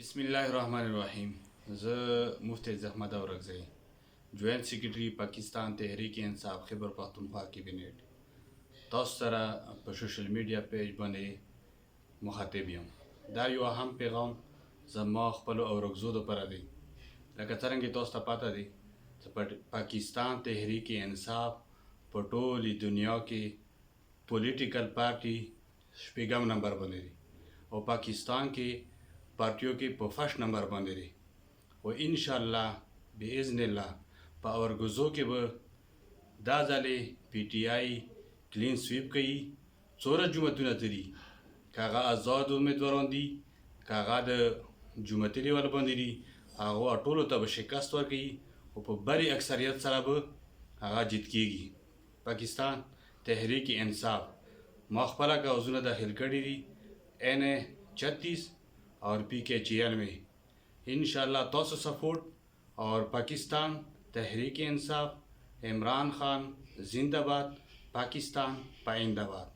बिस्मिल्लाहिर्रहमानिर्रहीम। ज़ मुफ्ती अहमद औरकज़ई, जॉइंट सेक्रेटरी पाकिस्तान तहरीक इंसाफ खैबर पख्तूनख्वा कैबिनेट तासु सरा पे सोशल मीडिया पेज बांधे मुखातिब यम। दा यो अहम पैगाम ज़मा खपलो औरकज़ो दपरा दी। लका څرنګه तासु ته पता दी पाकिस्तान तहरीक इंसाफ په ټولې دنیا کې پولیټیکل پارټي شپږم نمبر باندې دی او پاکستان کې پارټیو کې په فرست نمبر باندې دی او ان شاء الله باذن الله په اورګزو کې به دا ځلې پی ټی آی کلین سویپ کوي. څوره جمعتونه دي کاغه آزاد امیدواران دي کاغه د جمعتي لیول باندې دي هغه ټولو ته به شکست ورکوي او په بری اکثریت سره به هغه جیت کیږي. पाकिस्तान तहरीक इंसाफ मखबला का उजुन दाखिल करी दी NA36 और PK 96 इंशाल्लाह तोसो सपोर्ट और पाकिस्तान तहरीक इंसाफ इमरान खान जिंदाबाद पाकिस्तान पाइंदाबाद।